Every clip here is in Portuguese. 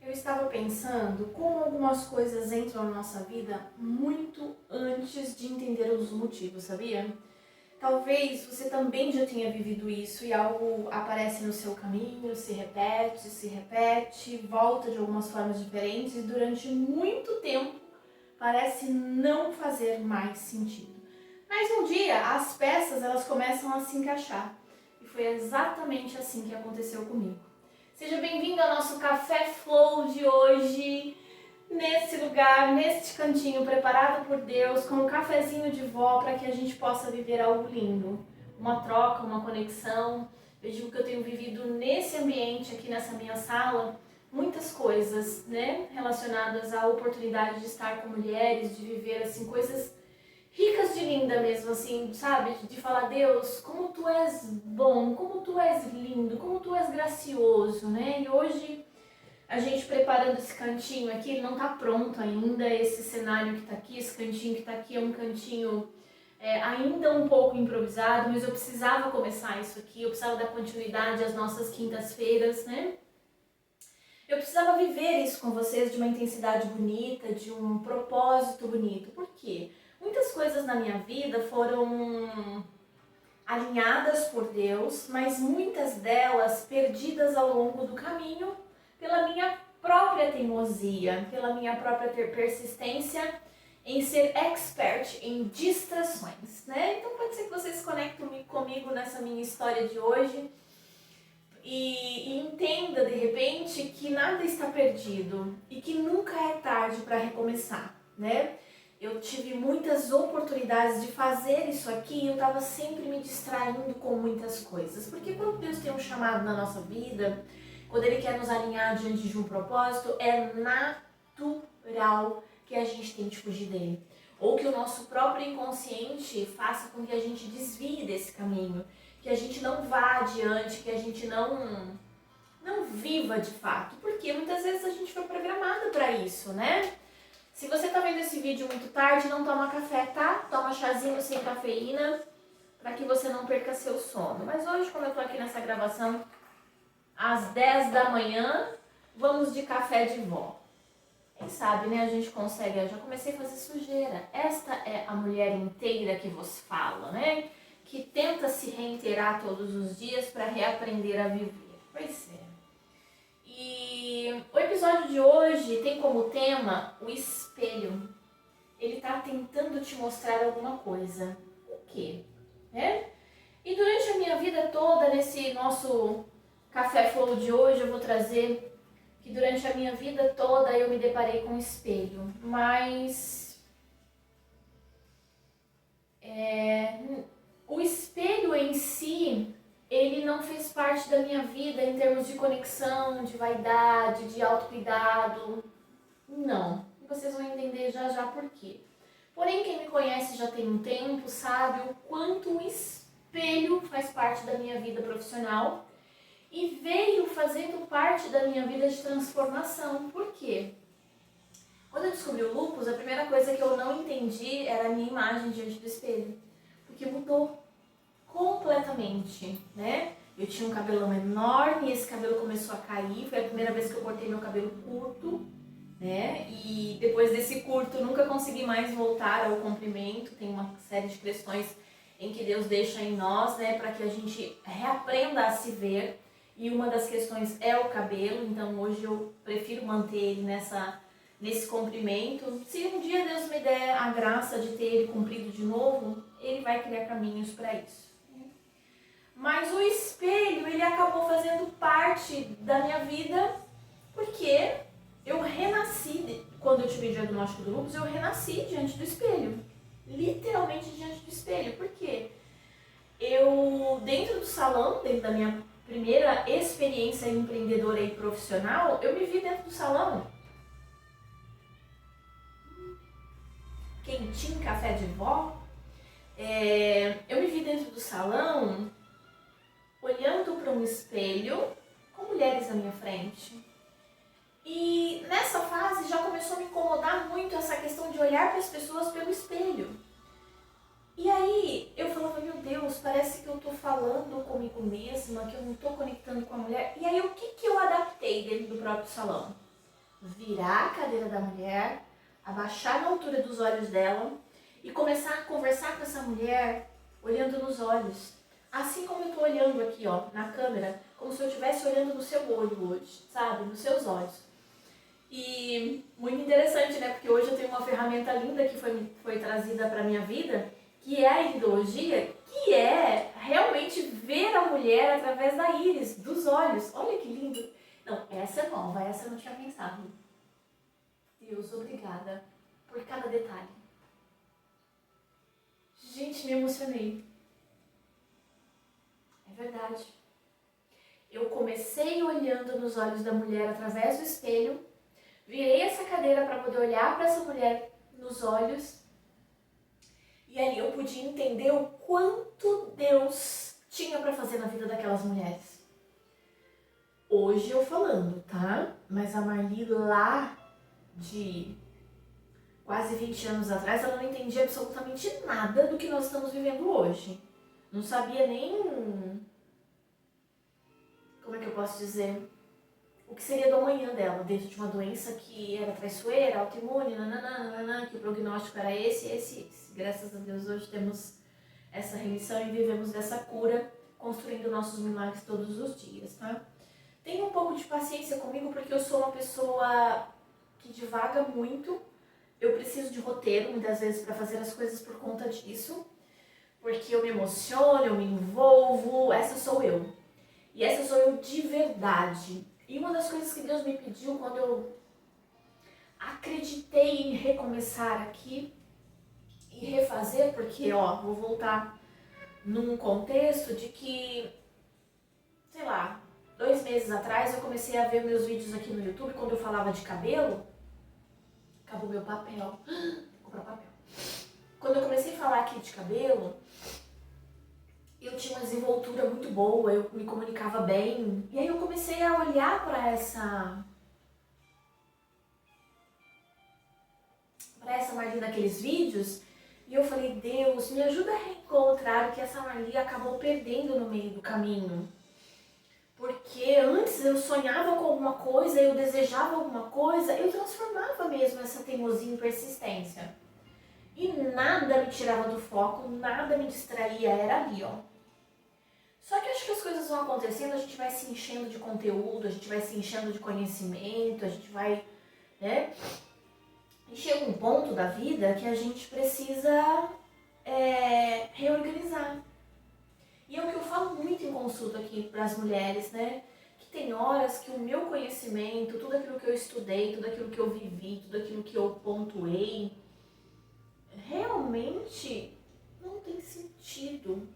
Eu estava pensando como algumas coisas entram na nossa vida muito antes de entender os motivos, sabia? Talvez você também já tenha vivido isso e algo aparece no seu caminho, se repete, volta de algumas formas diferentes e durante muito tempo parece não fazer mais sentido. Mas um dia as peças elas começam a se encaixar e foi exatamente assim que aconteceu comigo. Seja bem-vindo ao nosso Café Flow de hoje, nesse lugar, neste cantinho preparado por Deus, com um cafezinho de vó para que a gente possa viver algo lindo. Uma troca, uma conexão. Eu digo que eu tenho vivido nesse ambiente aqui nessa minha sala, muitas coisas, né, relacionadas à oportunidade de estar com mulheres, de viver assim coisas ricas de linda mesmo, assim, sabe? De falar, Deus, como Tu és bom, como Tu és lindo, como Tu és gracioso, né? E hoje, a gente preparando esse cantinho aqui, ele não tá pronto ainda, esse cenário que tá aqui, esse cantinho que tá aqui é um cantinho ainda um pouco improvisado, mas eu precisava começar isso aqui, eu precisava dar continuidade às nossas quintas-feiras, né? Eu precisava viver isso com vocês de uma intensidade bonita, de um propósito bonito. Por quê? Muitas coisas na minha vida foram alinhadas por Deus, mas muitas delas perdidas ao longo do caminho pela minha própria teimosia, pela minha própria persistência em ser expert em distrações, né? Então pode ser que vocês se conectem comigo nessa minha história de hoje e entenda de repente que nada está perdido e que nunca é tarde para recomeçar, né? Eu tive muitas oportunidades de fazer isso aqui e eu estava sempre me distraindo com muitas coisas. Porque quando Deus tem um chamado na nossa vida, quando Ele quer nos alinhar diante de um propósito, é natural que a gente tente fugir dele. Ou que o nosso próprio inconsciente faça com que a gente desvie desse caminho, que a gente não vá adiante, que a gente não viva de fato. Porque muitas vezes a gente foi programado para isso, né? Se você tá vendo esse vídeo muito tarde, não toma café, tá? Toma chazinho sem cafeína, para que você não perca seu sono. Mas hoje, como eu tô aqui nessa gravação, às 10 da manhã, vamos de café de vó. Quem sabe, né, a gente consegue, eu já comecei a fazer sujeira. Esta é a mulher inteira que vos fala, né? Que tenta se reiterar todos os dias para reaprender a viver. Pois é. E o episódio de hoje tem como tema o espelho. Ele está tentando te mostrar alguma coisa. O quê? Né? E durante a minha vida toda, nesse nosso Café Flow de hoje, eu vou trazer que durante a minha vida toda eu me deparei com um espelho. Mas o espelho em si, ele não fez parte da minha vida em termos de conexão, de vaidade, de autocuidado. Não. E vocês vão entender já já por quê. Porém, quem me conhece já tem um tempo sabe o quanto o espelho faz parte da minha vida profissional e veio fazendo parte da minha vida de transformação. Por quê? Quando eu descobri o lúpus, a primeira coisa que eu não entendi era a minha imagem diante do espelho. Porque mudou completamente, né? Eu tinha um cabelão enorme, esse cabelo começou a cair, foi a primeira vez que eu cortei meu cabelo curto, né? E depois desse curto nunca consegui mais voltar ao comprimento. Tem uma série de questões em que Deus deixa em nós, né, para que a gente reaprenda a se ver. E uma das questões é o cabelo, então hoje eu prefiro manter ele nesse comprimento. Se um dia Deus me der a graça de ter ele comprido de novo, Ele vai criar caminhos para isso. Mas o espelho, ele acabou fazendo parte da minha vida porque eu renasci, quando eu tive o diagnóstico do lúpus, eu renasci diante do espelho. Literalmente diante do espelho. Por quê? Eu, dentro do salão, dentro da minha primeira experiência empreendedora e profissional, eu me vi dentro do salão. Quentinho, café de vó. Eu me vi dentro do salão, olhando para um espelho, com mulheres à minha frente. E nessa fase já começou a me incomodar muito essa questão de olhar para as pessoas pelo espelho. E aí eu falava, meu Deus, parece que eu estou falando comigo mesma, que eu não estou conectando com a mulher. E aí o que eu adaptei dentro do próprio salão? virar a cadeira da mulher, abaixar na altura dos olhos dela e começar a conversar com essa mulher olhando nos olhos. Assim como eu tô olhando aqui, ó, na câmera, como se eu estivesse olhando no seu olho hoje, sabe? Nos seus olhos. E muito interessante, né? Porque hoje eu tenho uma ferramenta linda que foi trazida para minha vida, que é a iridologia, que é realmente ver a mulher através da íris, dos olhos. Olha que lindo! Não, essa é nova, essa eu não tinha pensado. Deus, obrigada por cada detalhe. Gente, me emocionei. É verdade. Eu comecei olhando nos olhos da mulher através do espelho, virei essa cadeira para poder olhar para essa mulher nos olhos e ali eu podia entender o quanto Deus tinha para fazer na vida daquelas mulheres. Hoje eu falando, tá? Mas a Marli lá de quase 20 anos atrás, ela não entendia absolutamente nada do que nós estamos vivendo hoje. Não sabia nem, como é que eu posso dizer, o que seria do amanhã dela, dentro de uma doença que era traiçoeira, autoimune, nananana, que o prognóstico era esse. Graças a Deus hoje temos essa remissão e vivemos dessa cura, construindo nossos milagres todos os dias, tá? Tenha um pouco de paciência comigo, porque eu sou uma pessoa que divaga muito. Eu preciso de roteiro, muitas vezes, para fazer as coisas por conta disso. Porque eu me emociono, eu me envolvo, essa sou eu. E essa sou eu de verdade. E uma das coisas que Deus me pediu quando eu acreditei em recomeçar aqui e refazer, porque, ó, vou voltar num contexto de que, sei lá, 2 meses atrás eu comecei a ver meus vídeos aqui no YouTube, quando eu falava de cabelo, acabou meu papel, vou comprar papel. Quando eu comecei a falar aqui de cabelo, eu tinha uma desenvoltura muito boa, eu me comunicava bem. E aí eu comecei a olhar para essa Marli naqueles vídeos e eu falei, Deus, me ajuda a reencontrar o que essa Marli acabou perdendo no meio do caminho. Porque antes eu sonhava com alguma coisa, eu desejava alguma coisa, eu transformava mesmo essa teimosia em persistência. E nada me tirava do foco, nada me distraía, era ali, ó. Só que acho que as coisas vão acontecendo, a gente vai se enchendo de conteúdo, a gente vai se enchendo de conhecimento, a gente vai, né? E chega um ponto da vida que a gente precisa reorganizar. E é o que eu falo muito em consulta aqui para as mulheres, né? Que tem horas que o meu conhecimento, tudo aquilo que eu estudei, tudo aquilo que eu vivi, tudo aquilo que eu pontuei, realmente não tem sentido.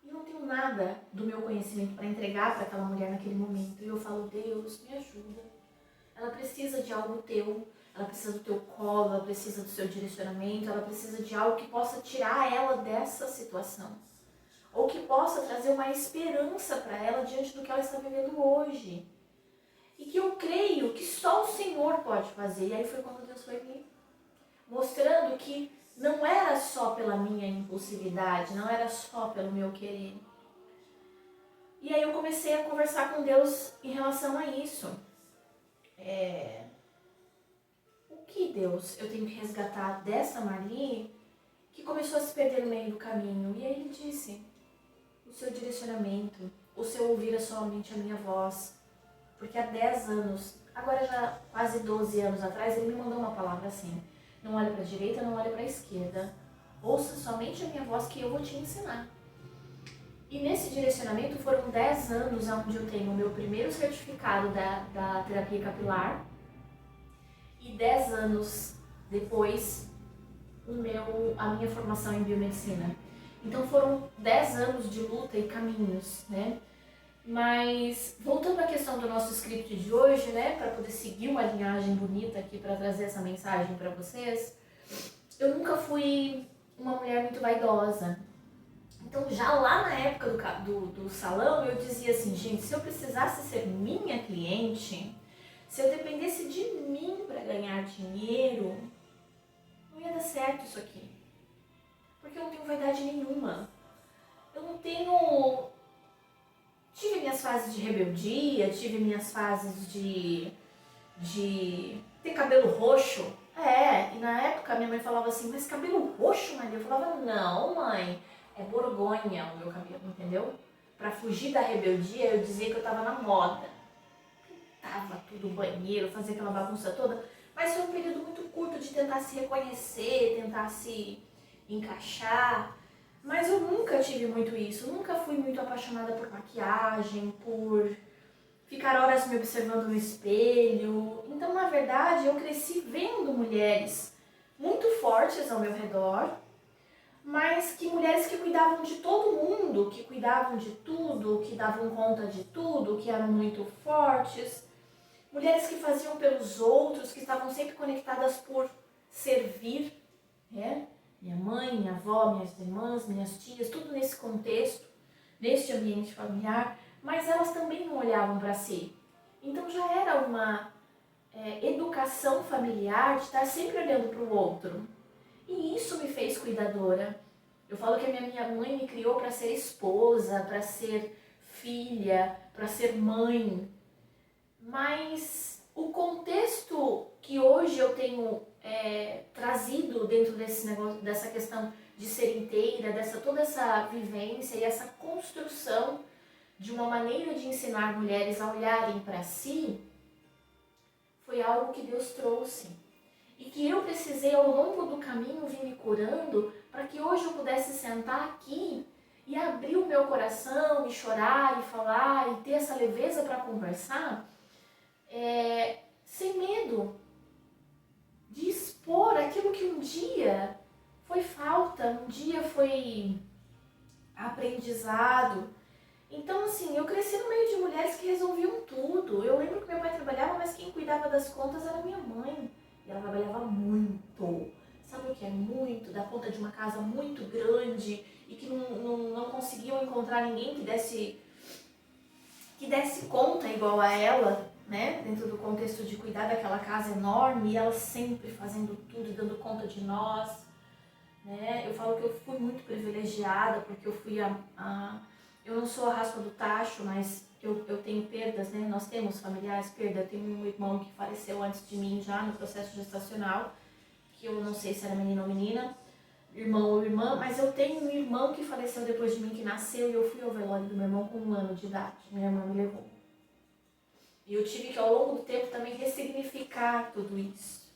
E não tenho nada do meu conhecimento para entregar para aquela mulher naquele momento. E eu falo, Deus, me ajuda. Ela precisa de algo teu, ela precisa do teu colo, ela precisa do seu direcionamento, ela precisa de algo que possa tirar ela dessa situação. Ou que possa trazer uma esperança para ela diante do que ela está vivendo hoje. E que eu creio que só o Senhor pode fazer. E aí foi quando Deus foi me mostrando que não era só pela minha impulsividade, não era só pelo meu querer. E aí eu comecei a conversar com Deus em relação a isso. O que, Deus, eu tenho que resgatar dessa Marli que começou a se perder no meio do caminho? E aí ele disse, o seu direcionamento, o seu ouvir somente a minha voz. Porque há 10 anos, agora já quase 12 anos atrás, ele me mandou uma palavra assim, não olhe para a direita, não olhe para a esquerda, ouça somente a minha voz que eu vou te ensinar. E nesse direcionamento foram 10 anos onde eu tenho o meu primeiro certificado da terapia capilar e 10 anos depois a minha formação em biomedicina. Então foram 10 anos de luta e caminhos, né? Mas voltando à questão do nosso script de hoje, né, para poder seguir uma linhagem bonita aqui para trazer essa mensagem para vocês, eu nunca fui uma mulher muito vaidosa. Então já lá na época do salão eu dizia assim, gente, se eu precisasse ser minha cliente, se eu dependesse de mim para ganhar dinheiro, não ia dar certo isso aqui. Porque eu não tenho vaidade nenhuma. Eu não tenho... Tive minhas fases de rebeldia, tive minhas fases de de ter cabelo roxo. E na época minha mãe falava assim, mas cabelo roxo, Maria? Eu falava, não, mãe, é Borgonha o meu cabelo, entendeu? Pra fugir da rebeldia, eu dizia que eu tava na moda. Pintava tudo o banheiro, fazia aquela bagunça toda, mas foi um período muito curto de tentar se reconhecer, tentar se encaixar. Mas eu nunca tive muito isso, nunca fui muito apaixonada por maquiagem, por ficar horas me observando no espelho. Então, na verdade, eu cresci vendo mulheres muito fortes ao meu redor, mas que mulheres que cuidavam de todo mundo, que cuidavam de tudo, que davam conta de tudo, que eram muito fortes. Mulheres que faziam pelos outros, que estavam sempre conectadas por servir, né? Minha mãe, minha avó, minhas irmãs, minhas tias, tudo nesse contexto, neste ambiente familiar, mas elas também não olhavam para si. Então já era uma educação familiar de estar sempre olhando para o outro. E isso me fez cuidadora. Eu falo que a minha mãe me criou para ser esposa, para ser filha, para ser mãe. Mas o contexto que hoje eu tenho trazido dentro desse negócio, dessa questão de ser inteira, toda essa vivência e essa construção de uma maneira de ensinar mulheres a olharem para si, foi algo que Deus trouxe. E que eu precisei ao longo do caminho vir me curando para que hoje eu pudesse sentar aqui e abrir o meu coração e chorar e falar e ter essa leveza para conversar sem medo de expor aquilo que um dia foi falta, um dia foi aprendizado. Então, assim, eu cresci no meio de mulheres que resolviam tudo. Eu lembro que meu pai trabalhava, mas quem cuidava das contas era minha mãe. E ela trabalhava muito. Sabe o que é muito? Dar conta de uma casa muito grande e que não conseguiam encontrar ninguém que desse conta igual a ela, né? Dentro do contexto de cuidar daquela casa enorme e ela sempre fazendo tudo e dando conta de nós, né? Eu falo que eu fui muito privilegiada porque eu fui eu não sou a raspa do tacho, mas eu tenho perdas, né? Nós temos familiares, perda. Eu tenho um irmão que faleceu antes de mim já no processo gestacional, que eu não sei se era menino ou menina, irmão ou irmã, mas eu tenho um irmão que faleceu depois de mim, que nasceu, e eu fui ao velório do meu irmão com 1 ano de idade. Minha irmã me levou. E eu tive que, ao longo do tempo, também ressignificar tudo isso.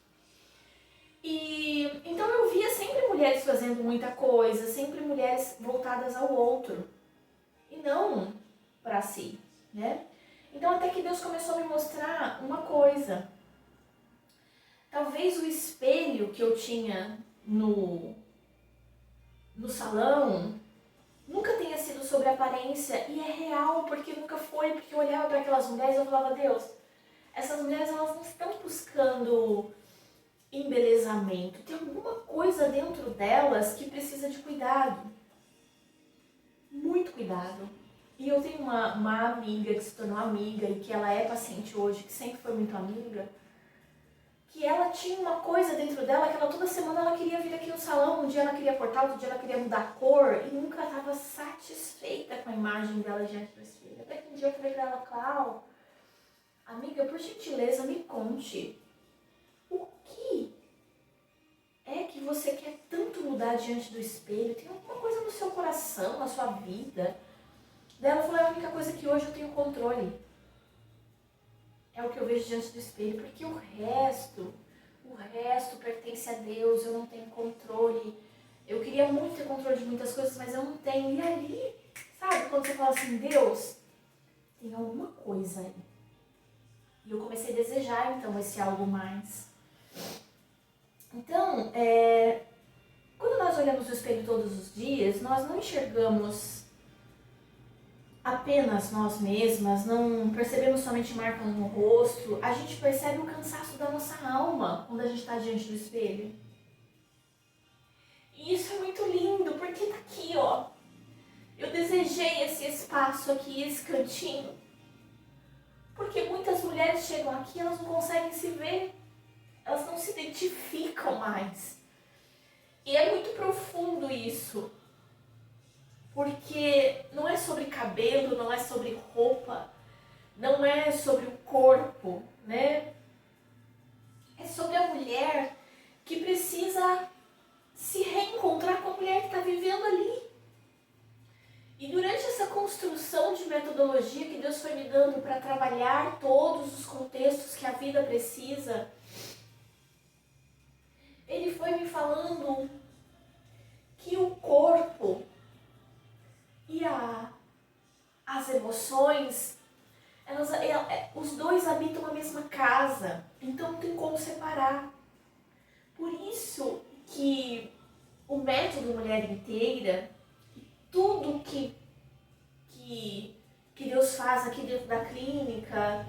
E então eu via sempre mulheres fazendo muita coisa, sempre mulheres voltadas ao outro, e não para si, né? Então até que Deus começou a me mostrar uma coisa. Talvez o espelho que eu tinha no salão nunca tenha sido sobre aparência, e é real, porque nunca foi, porque eu olhava para aquelas mulheres e eu falava, Deus, essas mulheres elas não estão buscando embelezamento, tem alguma coisa dentro delas que precisa de cuidado, muito cuidado. E eu tenho uma amiga que se tornou amiga e que ela é paciente hoje, que sempre foi muito amiga, que ela tinha uma coisa dentro dela que ela toda semana ela queria vir aqui no salão, um dia ela queria cortar, outro dia ela queria mudar a cor e nunca estava satisfeita com a imagem dela diante do espelho. Até que um dia eu falei pra ela, Clau, amiga, por gentileza me conte, o que é que você quer tanto mudar diante do espelho? Tem alguma coisa no seu coração, na sua vida? Daí ela falou, é a única coisa que hoje eu tenho controle. É o que eu vejo diante do espelho, porque o resto pertence a Deus, eu não tenho controle. Eu queria muito ter controle de muitas coisas, mas eu não tenho. E ali, sabe, quando você fala assim, Deus, tem alguma coisa aí. E eu comecei a desejar, então, esse algo mais. Então, quando nós olhamos o espelho todos os dias, nós não enxergamos apenas nós mesmas, não percebemos somente marcas no rosto, a gente percebe o cansaço da nossa alma quando a gente está diante do espelho. E isso é muito lindo, porque tá aqui, ó. Eu desejei esse espaço aqui, esse cantinho. Porque muitas mulheres chegam aqui e elas não conseguem se ver. Elas não se identificam mais. E é muito profundo isso. Porque não é sobre cabelo, não é sobre roupa, não é sobre o corpo, né? precisa se reencontrar com a mulher que está vivendo ali. E durante essa construção de metodologia que Deus foi me dando para trabalhar todos os contextos que a vida precisa, Ele foi me falando que o corpo e as emoções, os dois habitam a mesma casa, então não tem como separar. Por isso que o método Mulher Inteira, tudo que Deus faz aqui dentro da clínica,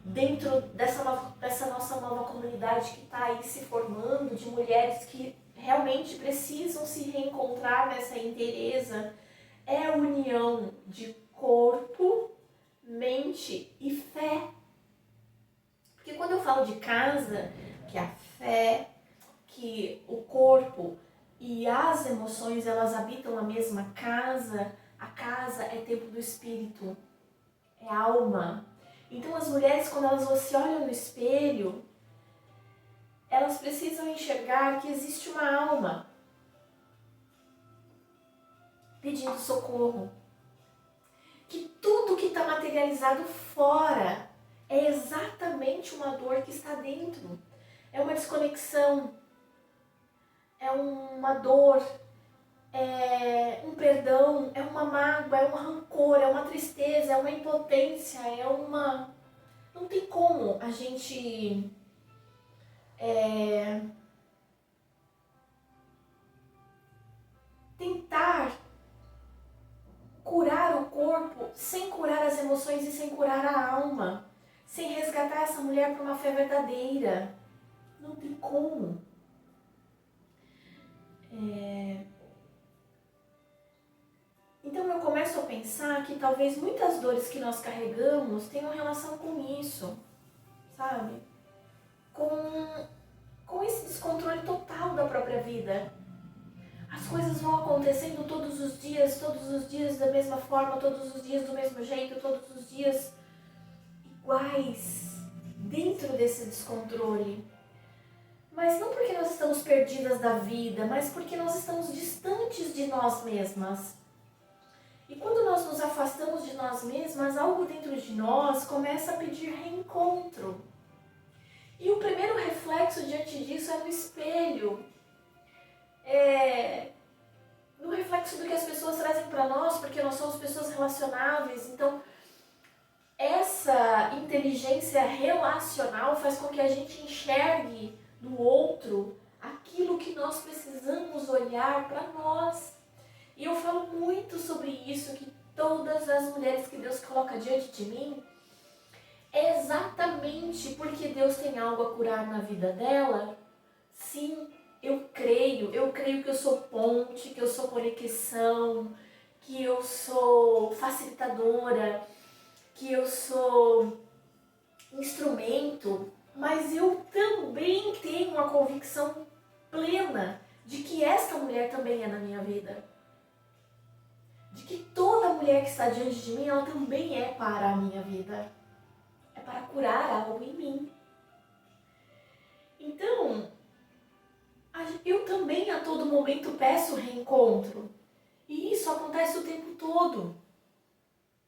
dentro dessa nossa nova comunidade que está aí se formando, de mulheres que realmente precisam se reencontrar nessa inteireza, é a união de corpo, mente e fé. Porque quando eu falo de casa, que a fé, que o corpo e as emoções, elas habitam a mesma casa, a casa é templo do espírito, é alma. Então as mulheres, quando elas se olham no espelho, elas precisam enxergar que existe uma alma pedindo socorro. Que tudo que está materializado fora é exatamente uma dor que está dentro. É uma desconexão, é uma dor, é um perdão, é uma mágoa, é um rancor, é uma tristeza, é uma impotência, é uma... Não tem como a gente tentar curar o corpo sem curar as emoções e sem curar a alma, sem resgatar essa mulher para uma fé verdadeira. Não tem como. Então eu começo a pensar que talvez muitas dores que nós carregamos tenham relação com isso, sabe? Com esse descontrole total da própria vida. As coisas vão acontecendo todos os dias da mesma forma, todos os dias do mesmo jeito, todos os dias iguais, dentro desse descontrole. Mas não porque nós estamos perdidas da vida, mas porque nós estamos distantes de nós mesmas. E quando nós nos afastamos de nós mesmas, algo dentro de nós começa a pedir reencontro. E o primeiro reflexo diante disso é no espelho. No reflexo do que as pessoas trazem para nós, porque nós somos pessoas relacionáveis. Então, essa inteligência relacional faz com que a gente enxergue no outro aquilo que nós precisamos olhar para nós. E eu falo muito sobre isso, que todas as mulheres que Deus coloca diante de mim, é exatamente porque Deus tem algo a curar na vida dela. Sim, eu creio que eu sou ponte, que eu sou conexão, que eu sou facilitadora, que eu sou instrumento, mas eu também tenho uma convicção plena de que esta mulher também é na minha vida. De que toda mulher que está diante de mim, ela também é para a minha vida. É para curar algo em mim. Então, eu também a todo momento peço reencontro. E isso acontece o tempo todo.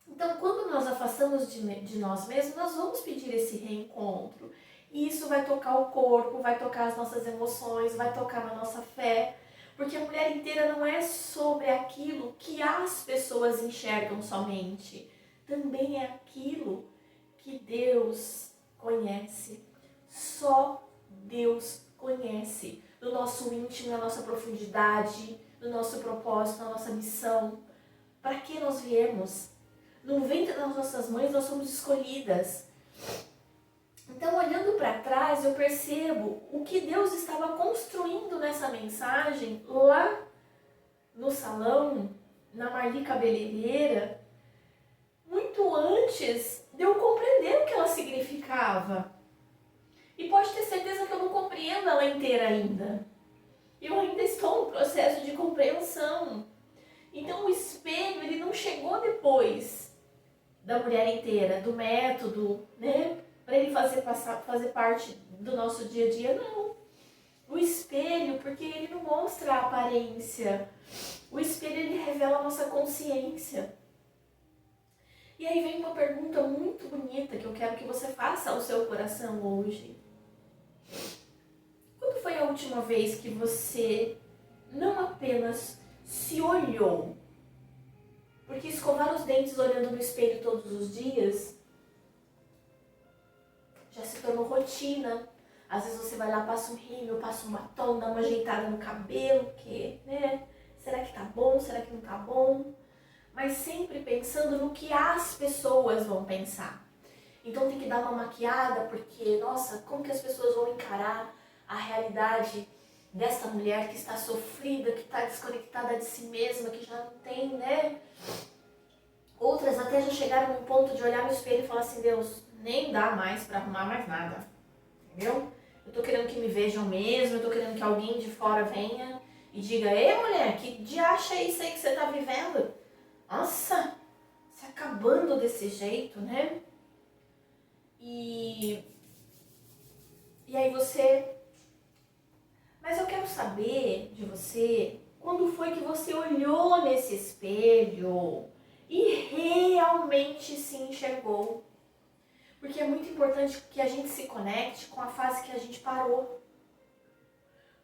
Então, quando nós afastamos de nós mesmos, nós vamos pedir esse reencontro. E isso vai tocar o corpo, vai tocar as nossas emoções, vai tocar na nossa fé. Porque a mulher inteira não é sobre aquilo que as pessoas enxergam somente. Também é aquilo que Deus conhece. Só Deus conhece. No nosso íntimo, na nossa profundidade, no nosso propósito, na nossa missão. Para que nós viemos? No ventre das nossas mães nós somos escolhidas. Então, olhando para trás, eu percebo o que Deus estava construindo nessa mensagem lá no salão, na Marli Cabeleireira, muito antes de eu compreender o que ela significava. E pode ter certeza que eu não compreendo ela inteira ainda. Eu ainda estou no processo de compreensão. Então, o espelho, ele não chegou depois da mulher inteira, do método, né? Para ele fazer parte do nosso dia a dia, não. O espelho, porque ele não mostra a aparência. O espelho, ele revela a nossa consciência. E aí vem uma pergunta muito bonita que eu quero que você faça ao seu coração hoje. Quando foi a última vez que você não apenas se olhou? Porque escovar os dentes olhando no espelho todos os dias já se tornou rotina. Às vezes você vai lá, passa um rímel, passa um batom, dá uma ajeitada no cabelo, que, né? Será que tá bom? Será que não tá bom? Mas sempre pensando no que as pessoas vão pensar. Então tem que dar uma maquiada, porque, nossa, como que as pessoas vão encarar a realidade dessa mulher que está sofrida, que está desconectada de si mesma, que já não tem, né? Outras até já chegaram num ponto de olhar no espelho e falar assim, Deus, nem dá mais pra arrumar mais nada, entendeu? Eu tô querendo que me vejam mesmo, eu tô querendo que alguém de fora venha e diga, ei mulher, que diacho é isso aí que você tá vivendo? Nossa, se acabando desse jeito, né? E aí você... Mas eu quero saber de você, quando foi que você olhou nesse espelho e realmente se enxergou? Porque é muito importante que a gente se conecte com a fase que a gente parou.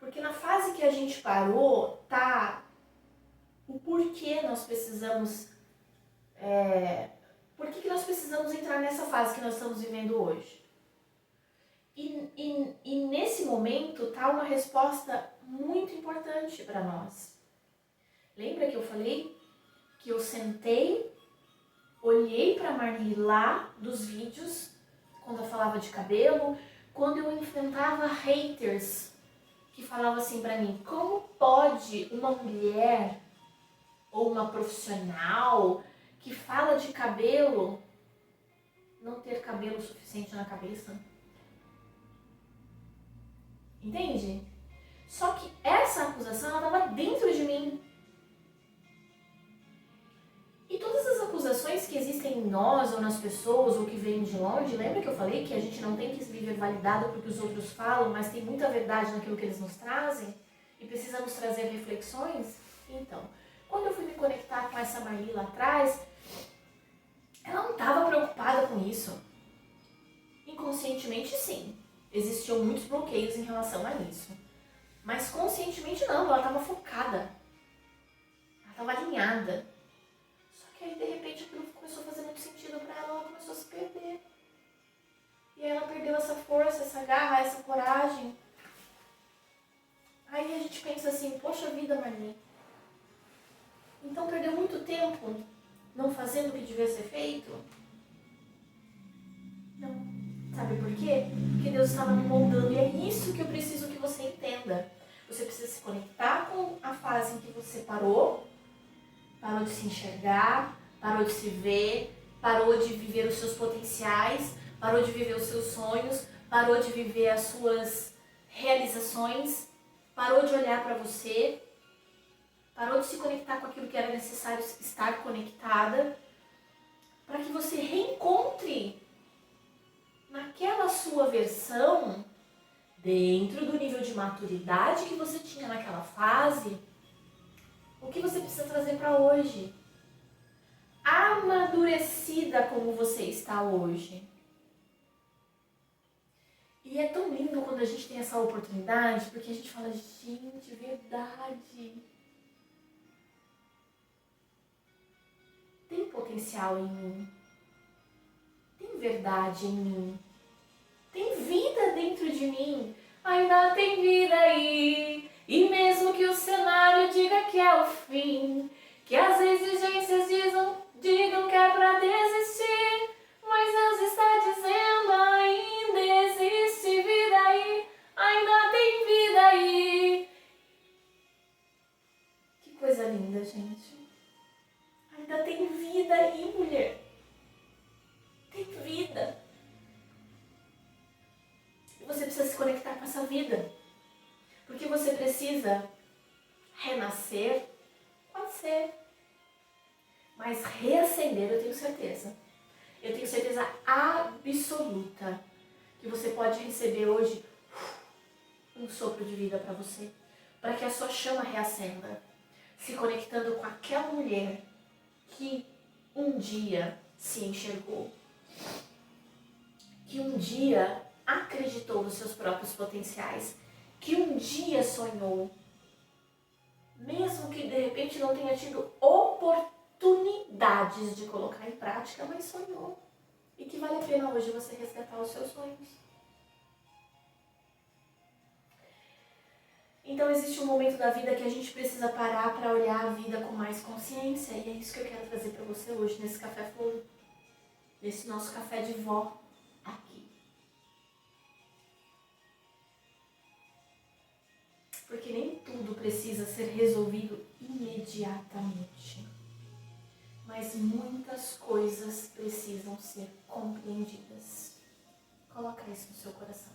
Porque na fase que a gente parou, tá o porquê nós precisamos... por que nós precisamos entrar nessa fase que nós estamos vivendo hoje? E nesse momento tá uma resposta muito importante para nós. Lembra que eu falei que eu sentei, olhei para a Marli lá dos vídeos, quando eu falava de cabelo, quando eu enfrentava haters que falavam assim para mim, como pode uma mulher ou uma profissional que fala de cabelo não ter cabelo suficiente na cabeça? Entende? Só que essa acusação, ela estava dentro de mim. E todas as acusações que existem em nós ou nas pessoas ou que vêm de longe, lembra que eu falei que a gente não tem que viver validado porque os outros falam, mas tem muita verdade naquilo que eles nos trazem e precisamos trazer reflexões? Então, quando eu fui me conectar com essa Marli lá atrás, ela não estava preocupada com isso. Inconscientemente, sim. Existiam muitos bloqueios em relação a isso. Mas conscientemente não, ela estava focada. Ela estava alinhada. Só que aí, de repente, aquilo começou a fazer muito sentido para ela, ela começou a se perder. E aí ela perdeu essa força, essa garra, essa coragem. Aí a gente pensa assim, poxa vida, Marli. Então perdeu muito tempo não fazendo o que devia ser feito? Não. Sabe por quê? Porque Deus estava me moldando e é isso que eu preciso que você entenda. Você precisa se conectar com a fase em que você parou de se enxergar, parou de se ver, parou de viver os seus potenciais, parou de viver os seus sonhos, parou de viver as suas realizações, parou de olhar para você, parou de se conectar com aquilo que era necessário estar conectada, para que você reencontre naquela sua versão, dentro do nível de maturidade que você tinha naquela fase, o que você precisa trazer para hoje. Amadurecida como você está hoje. E é tão lindo quando a gente tem essa oportunidade, porque a gente fala, gente, verdade. Tem potencial em mim. Tem verdade em mim. Tem vida dentro de mim. Ainda tem vida aí. E mesmo que o cenário diga que é o fim, que as exigências digam que é pra desistir, mas Deus está dizendo, ainda existe vida aí. Ainda tem vida aí. Que coisa linda, gente. Ainda tem vida aí, mulher. Tem vida. E você precisa se conectar com essa vida. Porque você precisa renascer, pode ser. Mas reacender, eu tenho certeza. Eu tenho certeza absoluta que você pode receber hoje um sopro de vida para você, para que a sua chama reacenda, se conectando com aquela mulher que um dia se enxergou, que um dia acreditou nos seus próprios potenciais, que um dia sonhou, mesmo que de repente não tenha tido oportunidades de colocar em prática, mas sonhou. E que vale a pena hoje você resgatar os seus sonhos. Então existe um momento da vida que a gente precisa parar para olhar a vida com mais consciência. E é isso que eu quero trazer para você hoje, nesse Café Flow. Nesse nosso café de vó aqui. Porque nem tudo precisa ser resolvido imediatamente. Mas muitas coisas precisam ser compreendidas. Coloca isso no seu coração.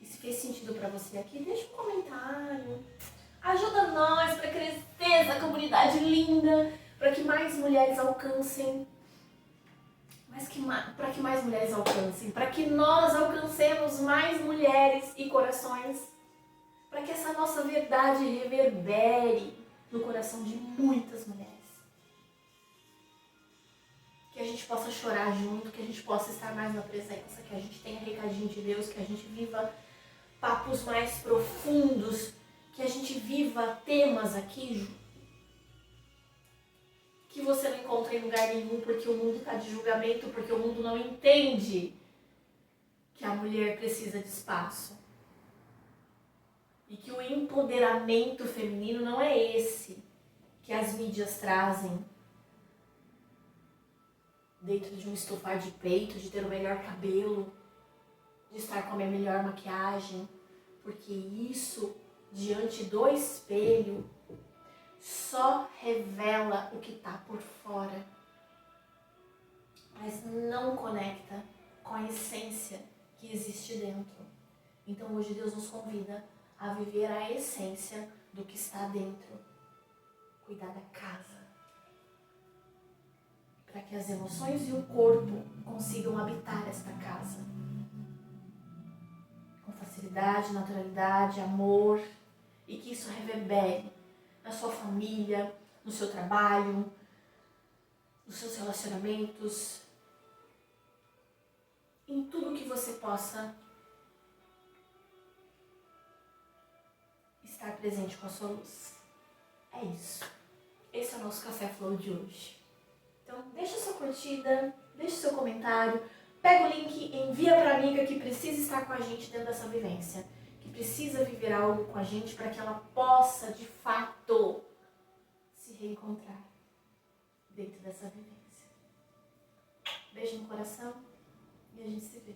E se fez sentido para você aqui, deixa um comentário. Ajuda nós para crescer essa comunidade linda, para que mais mulheres alcancem. Para que mais mulheres alcancem, para que nós alcancemos mais mulheres e corações, para que essa nossa verdade reverbere no coração de muitas mulheres. Que a gente possa chorar junto, que a gente possa estar mais na presença, que a gente tenha recadinho de Deus, que a gente viva papos mais profundos, que a gente viva temas aqui que você não encontra em lugar nenhum, porque o mundo está de julgamento, porque o mundo não entende que a mulher precisa de espaço. E que o empoderamento feminino não é esse que as mídias trazem. Dentro de um estufar de peito, de ter o melhor cabelo, de estar com a minha melhor maquiagem. Porque isso, diante do espelho, só revela o que está por fora, mas não conecta com a essência que existe dentro. Então hoje Deus nos convida a viver a essência do que está dentro. Cuidar da casa, para que as emoções e o corpo consigam habitar esta casa. Com facilidade, naturalidade, amor, e que isso reverbere na sua família, no seu trabalho, nos seus relacionamentos, em tudo que você possa estar presente com a sua luz. É isso. Esse é o nosso Café Flow de hoje. Então, deixa sua curtida, deixa seu comentário, pega o link, envia para a amiga que precisa estar com a gente dentro dessa vivência, que precisa viver algo com a gente para que ela possa, de fato, se reencontrar dentro dessa vivência. Beijo no coração e a gente se vê.